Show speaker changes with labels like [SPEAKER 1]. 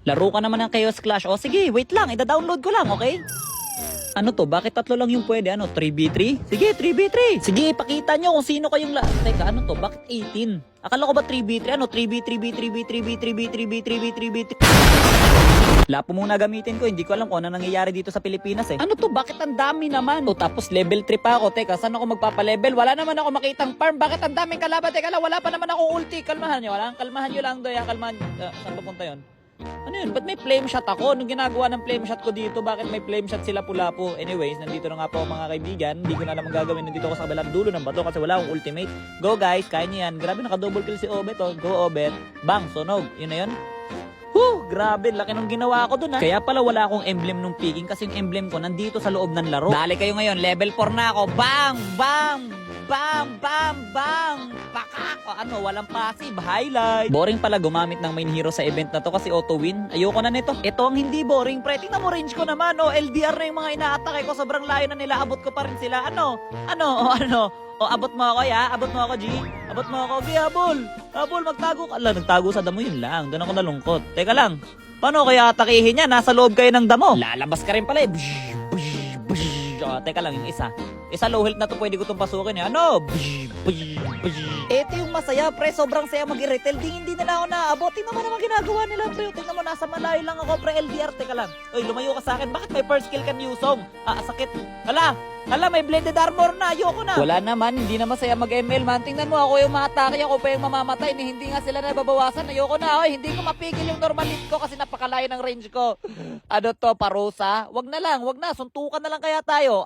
[SPEAKER 1] Laro ka naman ng Chaos Clash. O sige, wait lang. Ida-download ko lang, okay? Ano to? Bakit tatlo lang yung pwede? Ano? 3v3? Sige, 3v3. Sige, pakita nyo kung sino kayong Teka, ano to? Bakit 18? Akala ko ba 3v3? Ano? 3v3v3v3v3v3v3v3v3v3. Lapo muna gamitin ko. Hindi ko alam kung ano nangyayari dito sa Pilipinas eh. Ano to? Bakit ang dami naman? O tapos level 3 pa ako. Teka, saan ako magpapalevel? Wala naman ako makitang farm. Bakit ang daming kalaban? Teka lang, wala pa naman akong ulti. Kalmahan nyo. Kalmahan nyo lang doy. Kalmahan. Saan papunta yun? Ano yun? Ba't may flame shot ako? Anong ginagawa ng flame shot ko dito? Bakit may flame shot sila pula-po? Anyways, nandito na nga po mga kaibigan. Hindi ko na naman gagawin. Nandito ako sa kabilang dulo ng bato kasi wala akong ultimate. Go guys, kaya niyo yan. Grabe, naka-double kill si Obet. Oh. Go Obet. Bang, sunog. Yun na yun. Grabe, laki nung ginawa ko dun ha. Kaya pala wala akong emblem nung picking kasi yung emblem ko nandito sa loob ng laro. Dali kayo ngayon, level 4 na ako. Bang! Bang! Bang! Bang! Bang! Pakak! O ano, walang passive. Highlight. Boring pala gumamit ng main hero sa event na to kasi auto-win. Ayoko na nito. Ito ang hindi boring, pre. Tingnan mo range ko naman. O, LDR na yung mga ina-atake ko. Sobrang layo na nila. Abot ko pa rin sila. Ano? O, abot mo ako, ya? Abot mo ako, G? Abot mo ako, G, habol! Habol, magtago ka. Ala, nagtago sa damo, yun lang. Doon ako nalungkot. Teka lang. Paano kaya atakihin yan? Nasa loob kayo ng damo. Lalabas ka rin pala eh. O, teka lang, yung isa. Isa low health na to, pwede ko itong pasukin eh. Ano? Ito yung masaya, pre. Sobrang saya mag-retail. Hindi nila ako naabot. Tingnan mo naman ginagawa nila, pre. Tingnan mo, nasa malayo lang ako, pre. LDR, teka lang. Uy, lumayo ka sa akin. Bakit may first kill ka ni Yusong? Sakit. Hala, may blended armor na. Ayoko na. Wala naman. Hindi na masaya mag-ML, man. Tingnan mo, ako yung matake. Ako pa yung mamamatay. Hindi nga sila nababawasan. Ayoko na. Oy, hindi ko mapigil yung normal hit ko kasi napakalayo ng range ko. Ano to, parusa? Wag na. Suntukan na lang kaya tayo.